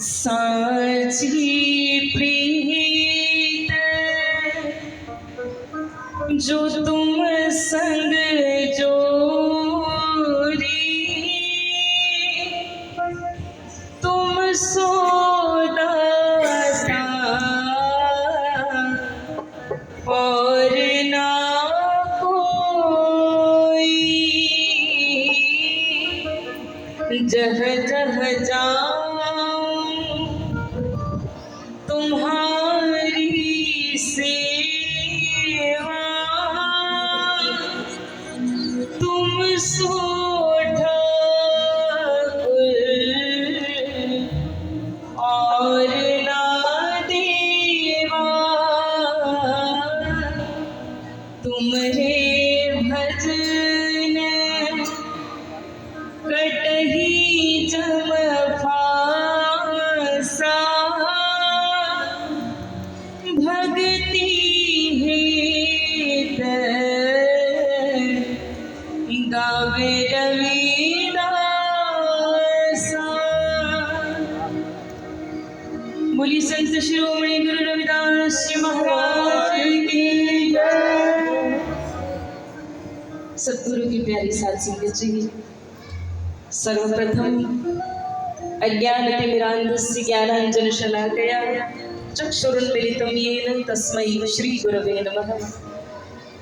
साची प्रीत जो तुम संग जोरी, तुम सोदाता और ना कोई। जह जह जाऊं तुम्हारी सेवा, तुम सो ठाकुर और ना देवा। तुम्हारे भजन कटही जम फांसा, भक्ति हेत गावे रविदासा। बोली संत शिरोमणि गुरु रविदास जी महाराज की जय। सतगुरु की प्यारी साध संगत जी, सर्वप्रथम अज्ञानतिमिरान्धस्य ज्ञानाञ्जनशलाकया चक्षुरुन्मिलितं येन तस्मै श्री गुरवे नमः।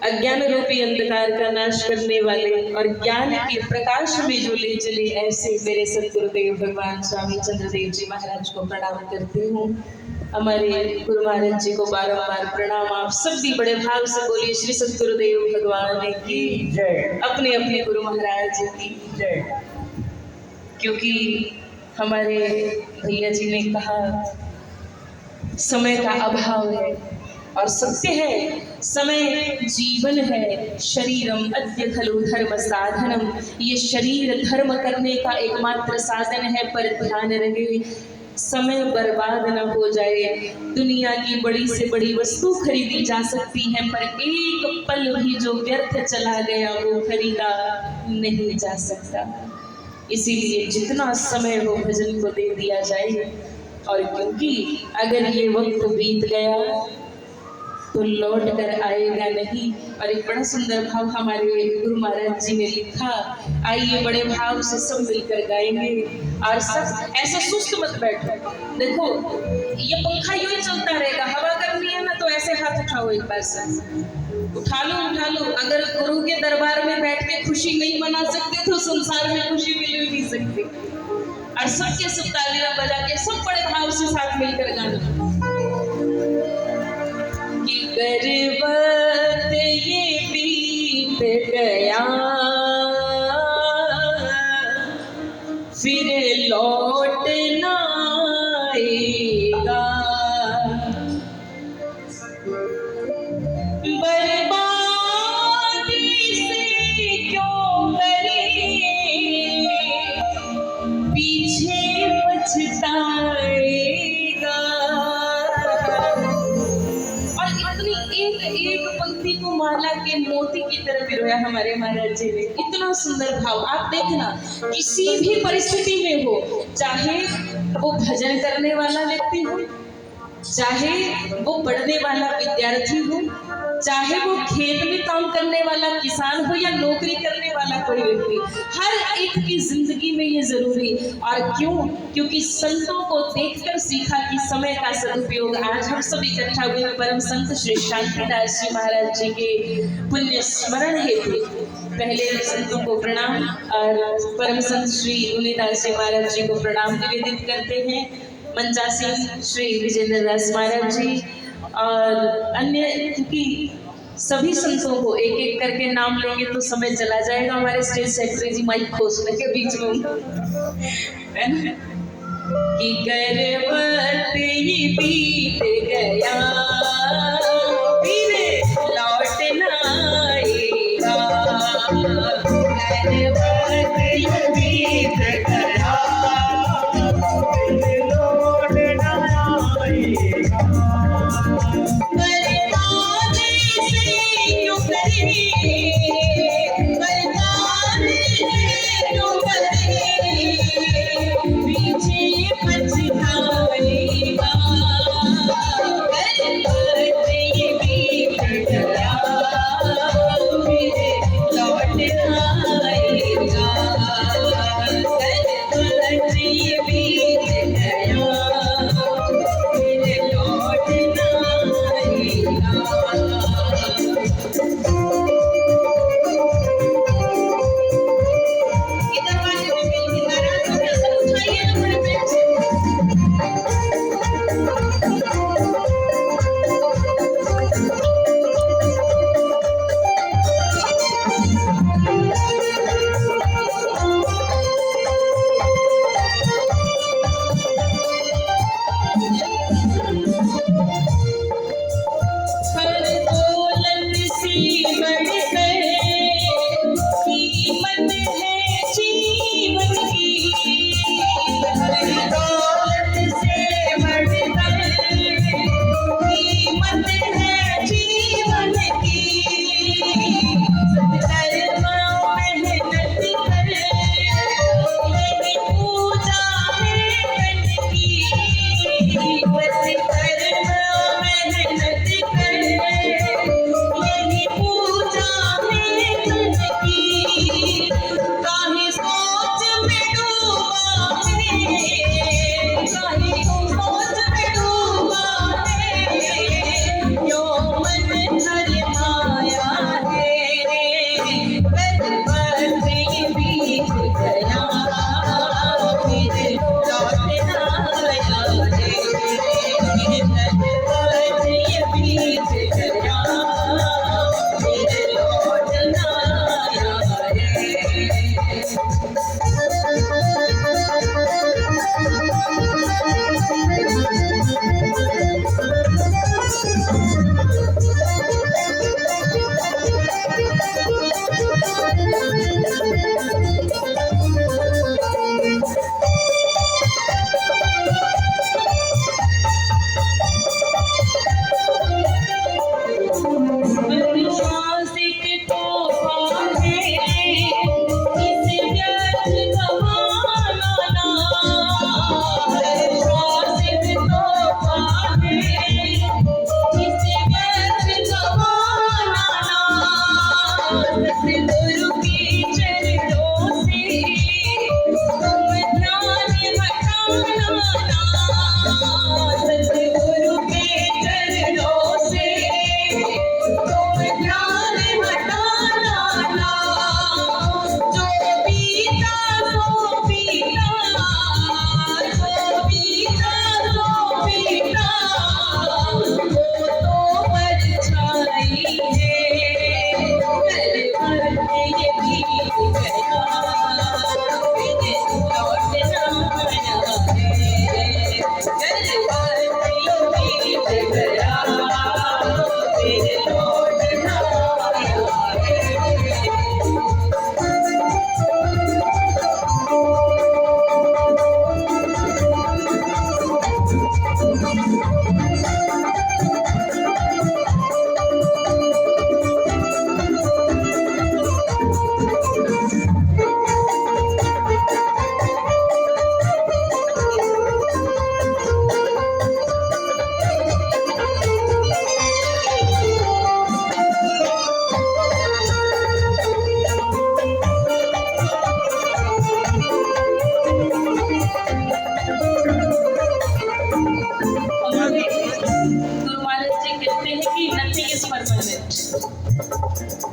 अज्ञान रूपी अंधकार का नाश करने वाले और ज्ञान के प्रकाश में जो ले चले ऐसे मेरे सतगुरुदेव भगवान स्वामी चंद्रदेव जी महाराज को प्रणाम करती हूँ। हमारे गुरु महाराज जी को बारंबार प्रणाम। आप सब भी बड़े भाव से बोलिए श्री सतगुरुदेव भगवान की जय, अपने अपने गुरु महाराज जी की जय। क्योंकि हमारे भैया जी ने कहा समय का अभाव है, और सत्य है, समय जीवन है। शरीरम अद्य खलु धर्म साधनम, ये शरीर धर्म करने का एकमात्र साधन है। पर ध्यान रहे समय बर्बाद न हो जाए। दुनिया की बड़ी से बड़ी वस्तु खरीदी जा सकती है, पर एक पल भी जो व्यर्थ चला गया वो खरीदा नहीं जा सकता। इसीलिए जितना समय हो भजन को दे दिया जाए। और क्योंकि अगर ये वक्त बीत गया तो लौट कर आएगा नहीं। और एक बड़ा सुंदर भाव हमारे गुरु महाराज जी ने लिखा, आइए बड़े भाव से सब मिलकर गाएंगे। और सब ऐसा सुस्त मत बैठो। देखो ये पंखा यूं ही चलता रहेगा, हवा करनी है ना तो ऐसे हाथ उठाओ, एक बार से उठा लो उठा लो। अगर गुरु के दरबार में बैठ के खुशी नहीं मना सकते तो संसार में खुशी मिल ही नहीं सकती। और सबके सब तालियां बजा के सब बड़े भाव से साथ मिलकर गाना। कि गर्वत ये बीत गया फिर लौट ना आएगा, बर्बादी से क्यों करें पीछे पछताएगा। और इतनी एक पंक्ति को माला के मोती की तरह पिरोया हमारे महाराज जी ने। इतना सुंदर भाव। आप देखना किसी भी परिस्थिति में हो, चाहे वो भजन करने वाला व्यक्ति हो, चाहे वो पढ़ने वाला विद्यार्थी हो, चाहे वो खेत में काम करने वाला किसान हो या नौकरी करने वाला कोई व्यक्ति, हर एक की जिंदगी में ये जरूरी। और क्यों? क्योंकि संतों को देखकर सीखा कि समय का सदुपयोग। आज हम सब इकट्ठा हुए परम संत श्री शांतिदास जी महाराज जी के पुण्य स्मरण हेतु पहले संतों को प्रणाम और परम संत श्री तुलसीदास जी महाराज जी को प्रणाम निवेदित करते हैं। मंचासीन श्री विजेंद्र दास महाराज जी और अन्य, क्योंकि सभी संतों को एक एक करके नाम लेंगे तो समय चला जाएगा। हमारे स्टेज सेक्रेटरी जी माइक खोसने के बीच में कि गर्वत ये बीत गया फिर लौट ना आएगा, गर्वत ये बीत गया लौट ना आएगा। बर्बादी से क्यों करें, बर्बादी से क्यों करें पीछे पछताएगा।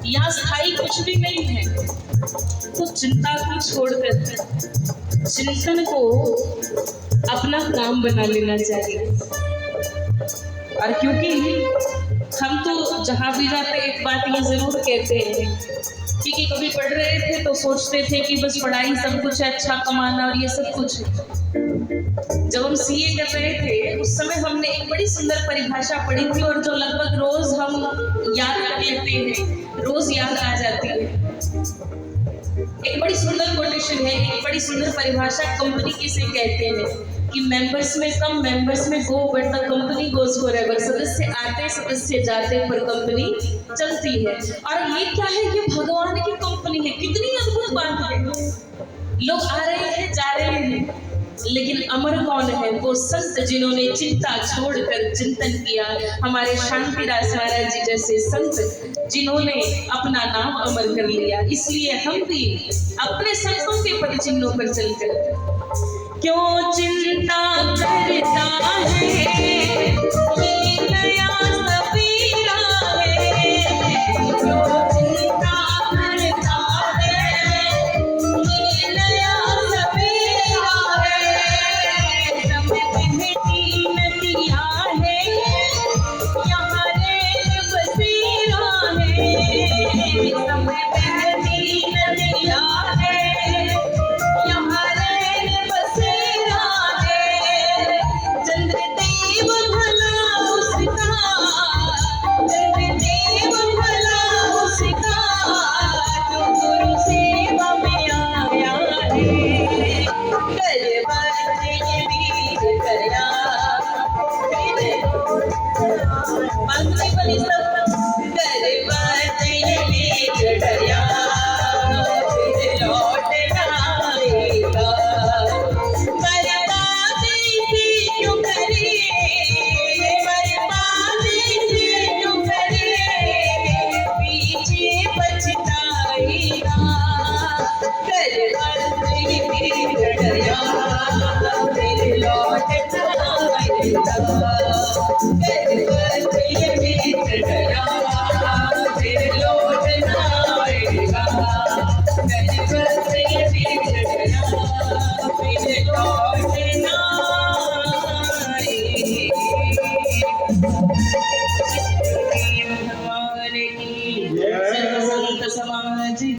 यहाँ स्थायी कुछ भी नहीं है। तो चिंता को छोड़कर चिंतन को अपना काम बना लेना चाहिए। और क्योंकि हम तो जहाँ भी जाते एक बात ये जरूर कहते हैं कि कभी पढ़ रहे थे तो सोचते थे कि बस पढ़ाई सब कुछ है, अच्छा कमाना और ये सब कुछ है। जब हम सीए कर रहे थे उस समय हमने एक बड़ी सुंदर परिभाषा पढ़ी थी और जो लगभग रोज हम याद कर लेते हैं, रोज याद आ जाती है। एक बड़ी सुंदर कोटेशन है, एक बड़ी सुंदर परिभाषा कंपनी किसे कहते हैं कि मेंबर्स में come, members may go, but the company goes forever. सदस्य आते सदस्य जाते पर कंपनी चलती है। और ये क्या है, ये भगवान की कंपनी है। कितनी अद्भुत बात है। लोग आ रहे हैं जा रहे हैं, लेकिन अमर कौन है? वो संत जिन्होंने चिंता छोड़कर चिंतन किया। हमारे शांति राज महाराज जी जैसे संत जिन्होंने अपना नाम अमर कर लिया। इसलिए हम भी अपने संतों के पद चिन्हों पर चलकर क्यों चिंता करता है, ये नया सबीरा है। क्यों चिंता करता है, ये नया सबीरा है। समय बहती नदियाँ है, यहाँ रेल बसेरा है। समय बहती नदियाँ है, यहाँ रेल बसेरा है। चंद्रदेव भला उसका, चंद्रदेव भला उसका, जो गुरु सेवा में आया है। करवट ये वीर करया, मंत्री बनी सब। करवट ये वीर करया, फिर लौट आएगा। बर्बादी से क्यों करे, बर्बादी से क्यों करे, पीछे पछताएगा। करवट ये वीर करया, फिर लौट आएगा। करवट ये वीर करया, फिर लौट आएगा।